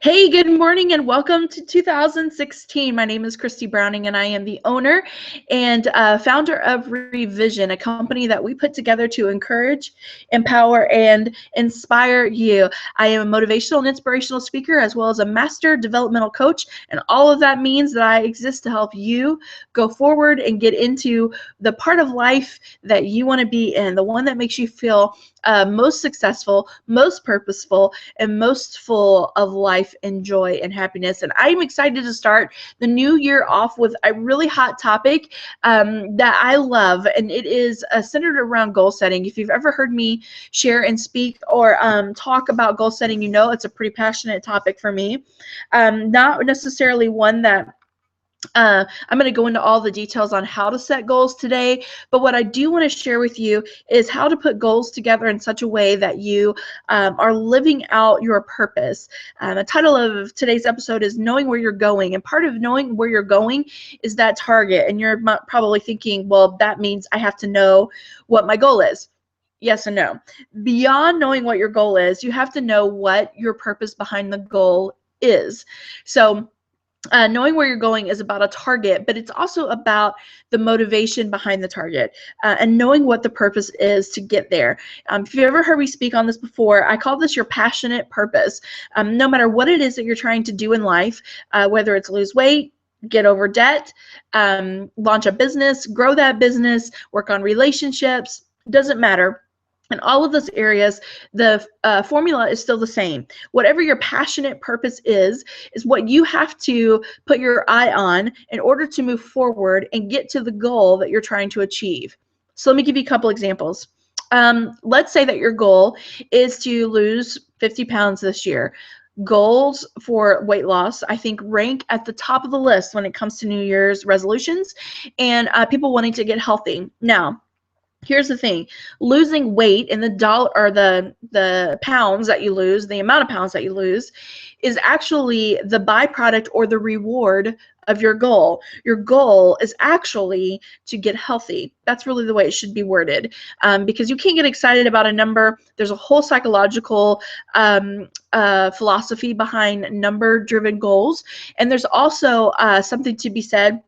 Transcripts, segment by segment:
Hey, good morning and welcome to 2016. My name is Christy Browning and I am the owner and founder of Revision, a company that we put together to encourage, empower, and inspire you. I am a motivational and inspirational speaker as well as a master developmental coach, and all of that means that I exist to help you go forward and get into the part of life that you want to be in, the one that makes you feel most successful, most purposeful, and most full of life and joy and happiness. And I'm excited to start the new year off with a really hot topic that I love, and it is centered around goal setting. If you've ever heard me share and speak or talk about goal setting, you know it's a pretty passionate topic for me. Not necessarily one that I'm going to go into all the details on how to set goals today, but what I do want to share with you is how to put goals together in such a way that you are living out your purpose. The title of today's episode is Knowing Where You're Going, and part of knowing where you're going is that target, and you're probably thinking, well, that means I have to know what my goal is. Yes and no. Beyond knowing what your goal is, you have to know what your purpose behind the goal is. So knowing where you're going is about a target, but it's also about the motivation behind the target and knowing what the purpose is to get there. If you ever heard me speak on this before, I call this your passionate purpose. No matter what it is that you're trying to do in life, whether it's lose weight, get over debt, launch a business, grow that business, work on relationships, doesn't matter. In all of those areas, the formula is still the same. Whatever your passionate purpose is what you have to put your eye on in order to move forward and get to the goal that you're trying to achieve. So let me give you a couple examples. Let's say that your goal is to lose 50 pounds this year. Goals for weight loss, I think, rank at the top of the list when it comes to New Year's resolutions and people wanting to get healthy. Now, here's the thing: losing weight in the dollar or the pounds that you lose, the amount of pounds that you lose, is actually the byproduct or the reward of your goal. Your goal is actually to get healthy. That's really the way it should be worded, because you can't get excited about a number. There's a whole psychological philosophy behind number-driven goals, and there's also something to be said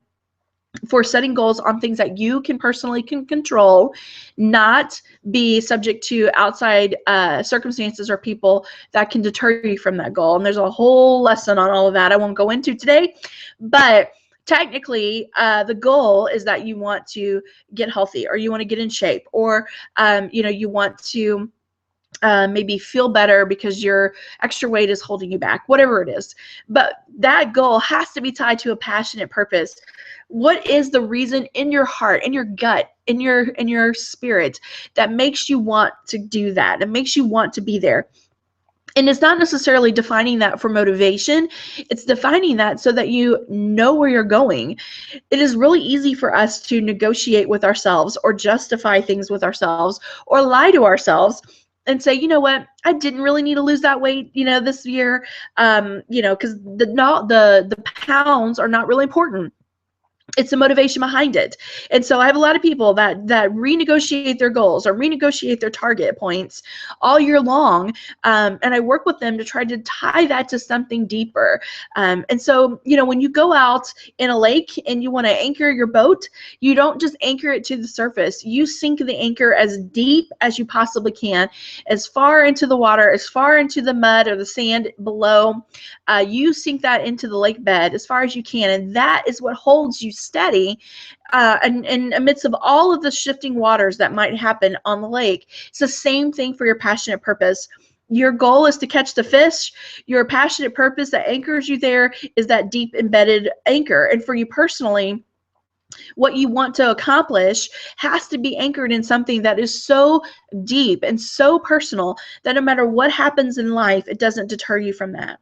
for setting goals on things that you can personally control, not be subject to outside circumstances or people that can deter you from that goal. And there's a whole lesson on all of that I won't go into today, but technically the goal is that you want to get healthy, or you want to get in shape, or you want to maybe feel better because your extra weight is holding you back, whatever it is. But that goal has to be tied to a passionate purpose. What is the reason in your heart, in your gut, in your spirit that makes you want to do that, that makes you want to be there? And it's not necessarily defining that for motivation. It's defining that so that you know where you're going. It is really easy for us to negotiate with ourselves or justify things with ourselves or lie to ourselves and say, you know what, I didn't really need to lose that weight, this year, because the pounds are not really important. It's the motivation behind it. And so I have a lot of people that renegotiate their goals or renegotiate their target points all year long. And I work with them to try to tie that to something deeper. And so, when you go out in a lake and you want to anchor your boat, you don't just anchor it to the surface. You sink the anchor as deep as you possibly can, as far into the water, as far into the mud or the sand below. You sink that into the lake bed as far as you can. And that is what holds you steady and amidst of all of the shifting waters that might happen on the lake. It's the same thing for your passionate purpose. Your goal is to catch the fish. Your passionate purpose that anchors you there is that deep embedded anchor. And for you personally, what you want to accomplish has to be anchored in something that is so deep and so personal that no matter what happens in life, it doesn't deter you from that.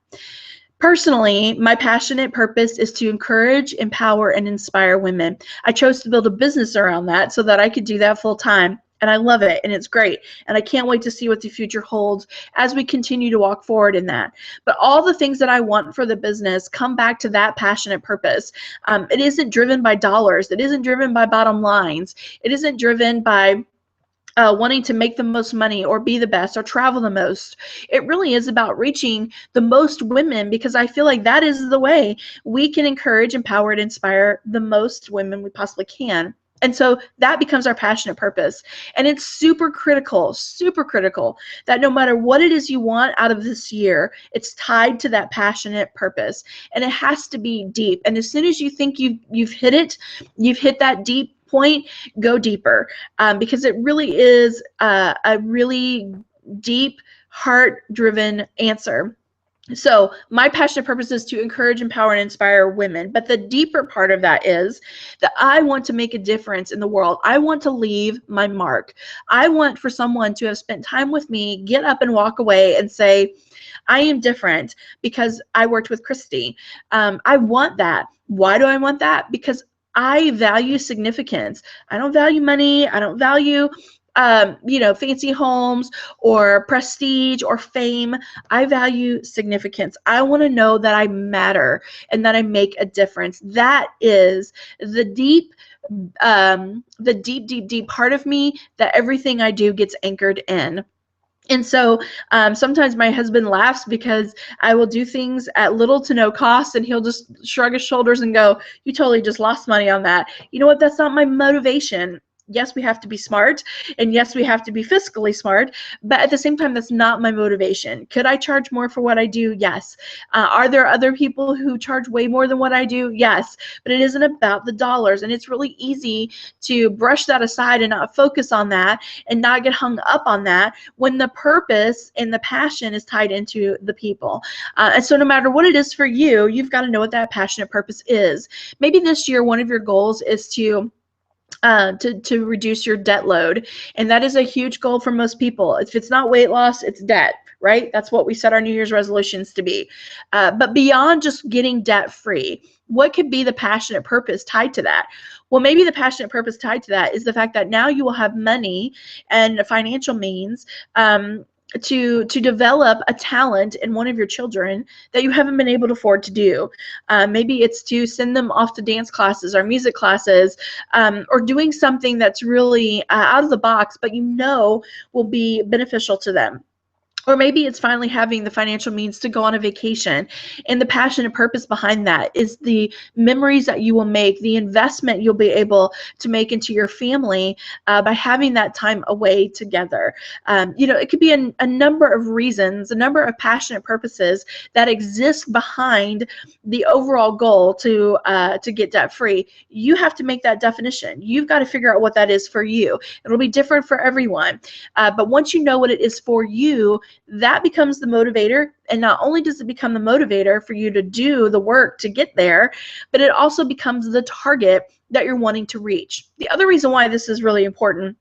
Personally, my passionate purpose is to encourage, empower, and inspire women. I chose to build a business around that so that I could do that full time. And I love it, and it's great. And I can't wait to see what the future holds as we continue to walk forward in that. But all the things that I want for the business come back to that passionate purpose. It isn't driven by dollars. It isn't driven by bottom lines. It isn't driven by wanting to make the most money or be the best or travel the most. It really is about reaching the most women, because I feel like that is the way we can encourage, empower, and inspire the most women we possibly can. And so that becomes our passionate purpose. And it's super critical that no matter what it is you want out of this year, it's tied to that passionate purpose. And it has to be deep. And as soon as you think you've hit it, you've hit that deep point, go deeper, because it really is a really deep, heart-driven answer. So my passionate purpose is to encourage, empower, and inspire women. But the deeper part of that is that I want to make a difference in the world. I want to leave my mark. I want for someone to have spent time with me, get up and walk away and say, I am different because I worked with Christy. I want that. Why do I want that? Because I value significance. I don't value money. I don't value fancy homes or prestige or fame. I value significance. I want to know that I matter and that I make a difference. That is the deep part of me that everything I do gets anchored in. And so sometimes my husband laughs because I will do things at little to no cost, and he'll just shrug his shoulders and go, you totally just lost money on that. You know what? That's not my motivation. Yes, we have to be smart, and yes, we have to be fiscally smart, but at the same time, that's not my motivation. Could I charge more for what I do? Yes. Are there other people who charge way more than what I do? Yes, but it isn't about the dollars, and it's really easy to brush that aside and not focus on that and not get hung up on that when the purpose and the passion is tied into the people. And so no matter what it is for you, you've got to know what that passionate purpose is. Maybe this year, one of your goals is to reduce your debt load. And that is a huge goal for most people. If it's not weight loss, it's debt, right? That's what we set our New Year's resolutions to be. But beyond just getting debt free, what could be the passionate purpose tied to that? Well, maybe the passionate purpose tied to that is the fact that now you will have money and financial means to develop a talent in one of your children that you haven't been able to afford to do. Maybe it's to send them off to dance classes or music classes, or doing something that's really out of the box, but you know will be beneficial to them. Or maybe it's finally having the financial means to go on a vacation. And the passion and purpose behind that is the memories that you will make, the investment you'll be able to make into your family by having that time away together. It could be a number of reasons, a number of passionate purposes that exist behind the overall goal to get debt free. You have to make that definition. You've got to figure out what that is for you. It'll be different for everyone. But once you know what it is for you, that becomes the motivator. And not only does it become the motivator for you to do the work to get there, but it also becomes the target that you're wanting to reach. The other reason why this is really important,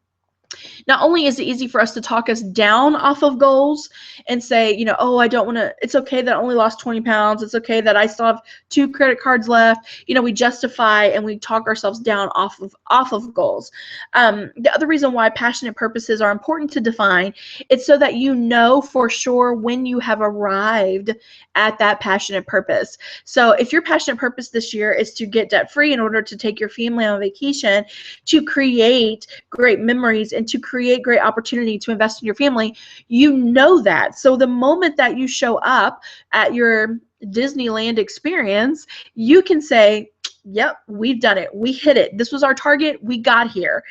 not only is it easy for us to talk us down off of goals and say, oh, I don't want to, it's okay that I only lost 20 pounds. It's okay that I still have 2 credit cards left. We justify and we talk ourselves down off of goals. The other reason why passionate purposes are important to define, it's so that you know for sure when you have arrived at that passionate purpose. So if your passionate purpose this year is to get debt free in order to take your family on vacation, to create great memories, and to create great opportunity to invest in your family, you know that. So the moment that you show up at your Disneyland experience, you can say, yep, we've done it. We hit it. This was our target. We got here.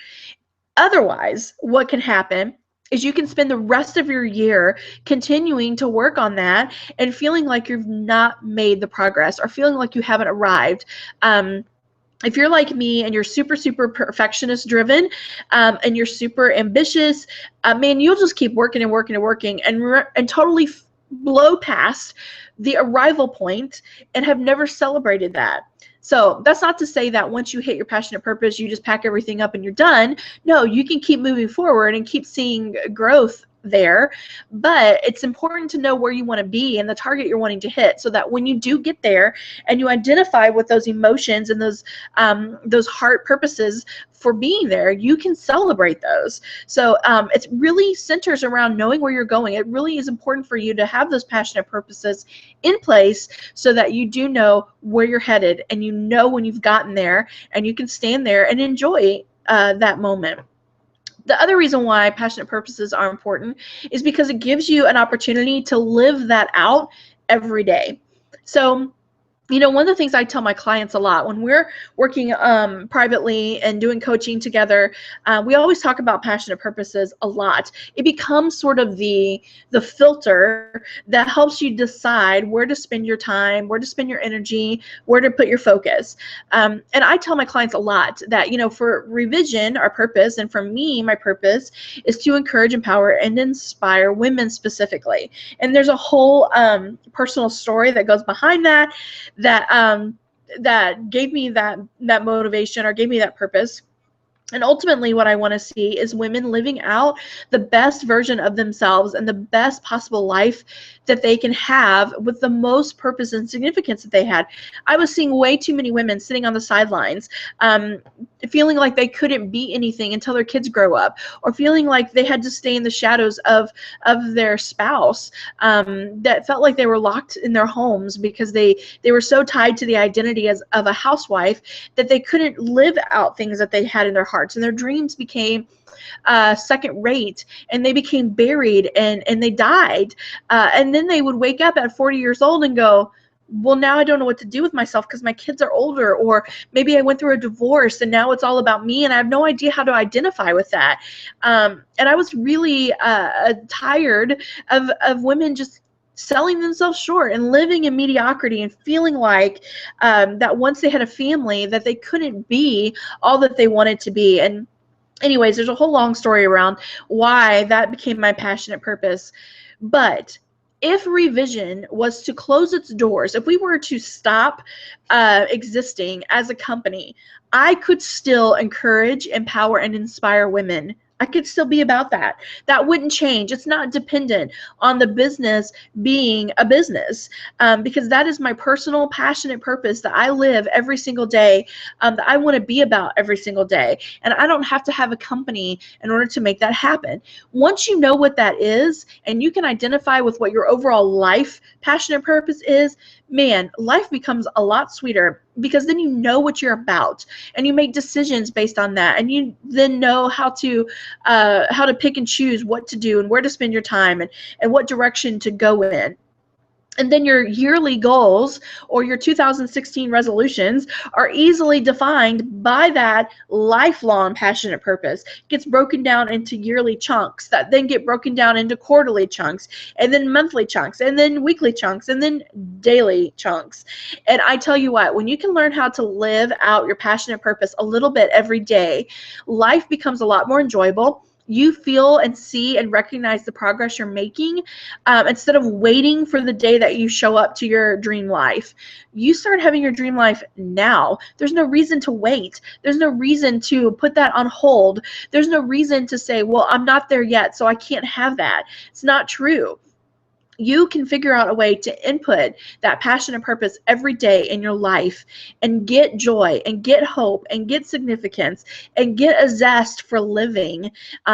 Otherwise, what can happen is you can spend the rest of your year continuing to work on that and feeling like you've not made the progress or feeling like you haven't arrived. If you're like me and you're super, super perfectionist driven, and you're super ambitious, man, you'll just keep working and working and working and totally blow past the arrival point and have never celebrated that. So that's not to say that once you hit your passionate purpose, you just pack everything up and you're done. No, you can keep moving forward and keep seeing growth there, but it's important to know where you want to be and the target you're wanting to hit, so that when you do get there and you identify with those emotions and those heart purposes for being there, you can celebrate those. So it really centers around knowing where you're going. It really is important for you to have those passionate purposes in place so that you do know where you're headed and you know when you've gotten there and you can stand there and enjoy that moment. The other reason why passionate purposes are important is because it gives you an opportunity to live that out every day. So, one of the things I tell my clients a lot when we're working privately and doing coaching together, we always talk about passionate purposes a lot. It becomes sort of the filter that helps you decide where to spend your time, where to spend your energy, where to put your focus. And I tell my clients a lot that, for Revision, our purpose, and for me, my purpose is to encourage, empower, and inspire women specifically. And there's a whole personal story that goes behind that that gave me that motivation, or gave me that purpose. And ultimately, what I want to see is women living out the best version of themselves and the best possible life that they can have with the most purpose and significance that they had. I was seeing way too many women sitting on the sidelines, feeling like they couldn't be anything until their kids grow up, or feeling like they had to stay in the shadows of their spouse, that felt like they were locked in their homes because they were so tied to the identity of a housewife that they couldn't live out things that they had in their hearts, and their dreams became second rate, and they became buried, and they died, and then they would wake up at 40 years old and go, well, now I don't know what to do with myself because my kids are older, or maybe I went through a divorce and now it's all about me and I have no idea how to identify with that. And I was really tired of women just selling themselves short and living in mediocrity and feeling like that once they had a family that they couldn't be all that they wanted to be. And anyways, there's a whole long story around why that became my passionate purpose. But if Revision was to close its doors, if we were to stop existing as a company, I could still encourage, empower, and inspire women. I could still be about that. That wouldn't change. It's not dependent on the business being a business, because that is my personal passionate purpose that I live every single day, that I want to be about every single day. And I don't have to have a company in order to make that happen. Once you know what that is, and you can identify with what your overall life passionate purpose is, man, life becomes a lot sweeter, because then you know what you're about and you make decisions based on that, and you then know how to pick and choose what to do and where to spend your time, and what direction to go in. And then your yearly goals or your 2016 resolutions are easily defined by that lifelong passionate purpose. It gets broken down into yearly chunks that then get broken down into quarterly chunks, and then monthly chunks, and then weekly chunks, and then daily chunks. And I tell you what, when you can learn how to live out your passionate purpose a little bit every day, life becomes a lot more enjoyable. You feel and see and recognize the progress you're making, instead of waiting for the day that you show up to your dream life. You start having your dream life now. There's no reason to wait. There's no reason to put that on hold. There's no reason to say, well, I'm not there yet, so I can't have that. It's not true. You can figure out a way to input that passion and purpose every day in your life and get joy and get hope and get significance and get a zest for living,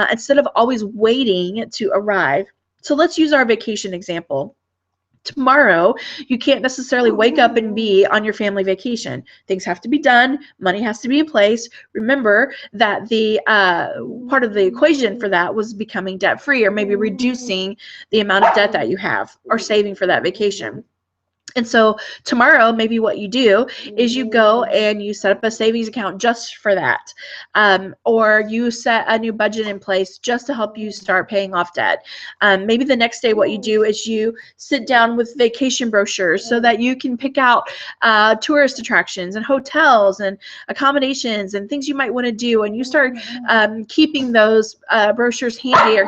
instead of always waiting to arrive. So let's use our vacation example. Tomorrow, you can't necessarily wake up and be on your family vacation. Things have to be done. Money has to be in place. Remember that the part of the equation for that was becoming debt-free, or maybe reducing the amount of debt that you have, or saving for that vacation. And so tomorrow, maybe what you do is you go and you set up a savings account just for that. Or you set a new budget in place just to help you start paying off debt. Maybe the next day what you do is you sit down with vacation brochures so that you can pick out tourist attractions and hotels and accommodations and things you might want to do. And you start keeping those brochures handy,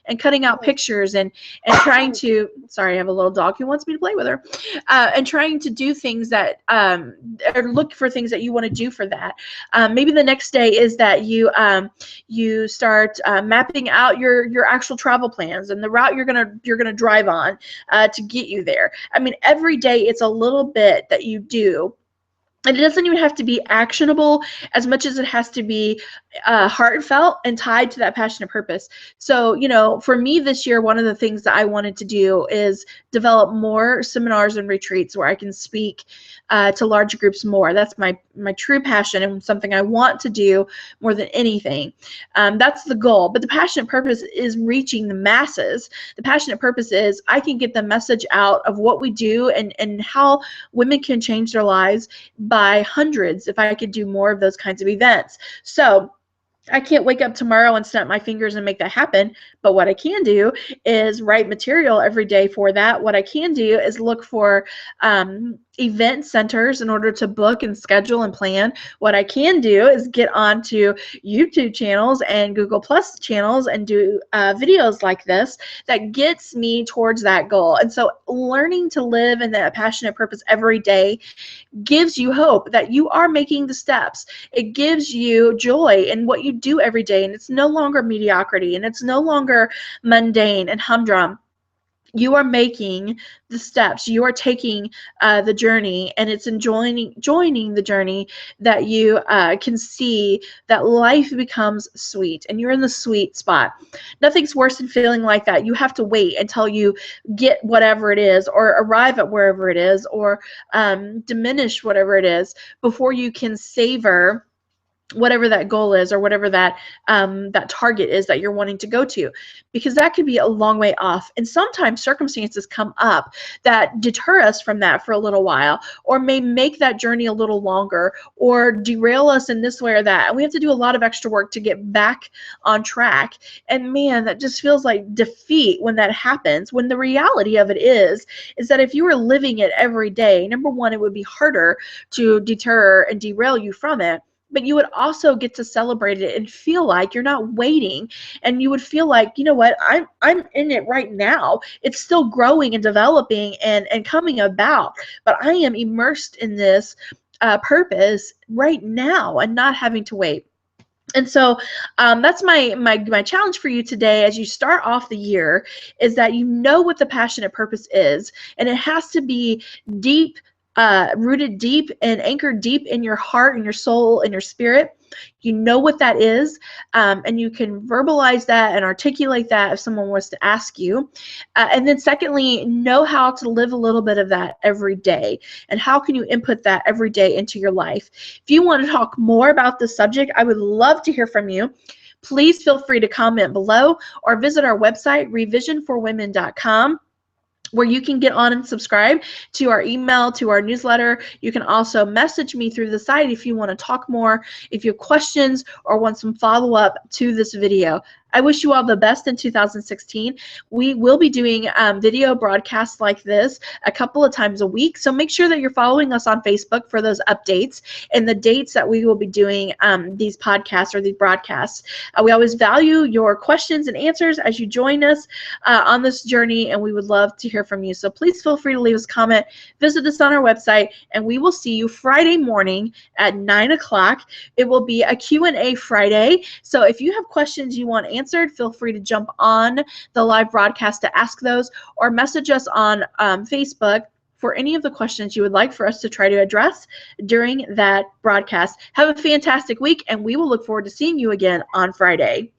and cutting out pictures and trying to, sorry, I have a little dog who wants me to play with her. And trying to do things that, or look for things that you want to do for that. Maybe the next day is that you start mapping out your actual travel plans and the route you're gonna drive on to get you there. I mean, every day it's a little bit that you do. And it doesn't even have to be actionable as much as it has to be heartfelt and tied to that passionate purpose. So, you know, for me this year, one of the things that I wanted to do is develop more seminars and retreats where I can speak to large groups more. That's my true passion and something I want to do more than anything. That's the goal. But the passionate purpose is reaching the masses. The passionate purpose is I can get the message out of what we do and how women can change their lives by hundreds if I could do more of those kinds of events. So I can't wake up tomorrow and snap my fingers and make that happen. But what I can do is write material every day for that. What I can do is look for event centers in order to book and schedule and plan. What I can do is get onto YouTube channels and Google Plus channels and do videos like this that gets me towards that goal. And so learning to live in that passionate purpose every day gives you hope that you are making the steps. It gives you joy in what you do every day, and it's no longer mediocrity, and it's no longer mundane and humdrum. You are making the steps. You are taking the journey, and it's joining the journey that you can see that life becomes sweet, and you're in the sweet spot. Nothing's worse than feeling like that. You have to wait until you get whatever it is, or arrive at wherever it is, or diminish whatever it is before you can savor whatever that goal is, or whatever that that target is that you're wanting to go to, because that could be a long way off. And sometimes circumstances come up that deter us from that for a little while, or may make that journey a little longer, or derail us in this way or that. And we have to do a lot of extra work to get back on track. And man, that just feels like defeat when that happens, when the reality of it is that if you were living it every day, number one, it would be harder to deter and derail you from it. But you would also get to celebrate it and feel like you're not waiting, and you would feel like, you know what, I'm in it right now. It's still growing and developing and coming about, but I am immersed in this purpose right now and not having to wait. And so that's my challenge for you today as you start off the year, is that you know what the passionate purpose is, and it has to be deep, rooted deep and anchored deep in your heart and your soul and your spirit. You know what that is, and you can verbalize that and articulate that if someone was to ask you. And then secondly, know how to live a little bit of that every day, and how can you input that every day into your life. If you want to talk more about this subject, I would love to hear from you. Please feel free to comment below or visit our website, revisionforwomen.com, where you can get on and subscribe to our email, to our newsletter. You can also message me through the site if you want to talk more, if you have questions or want some follow-up to this video. I wish you all the best in 2016. We will be doing video broadcasts like this a couple of times a week, so make sure that you're following us on Facebook for those updates and the dates that we will be doing these podcasts or these broadcasts. We always value your questions and answers as you join us on this journey, and we would love to hear from you. So please feel free to leave us a comment, visit us on our website, and we will see you Friday morning at 9 o'clock. It will be a Q&A Friday, so if you have questions you want answered, feel free to jump on the live broadcast to ask those, or message us on Facebook for any of the questions you would like for us to try to address during that broadcast. Have a fantastic week, and we will look forward to seeing you again on Friday.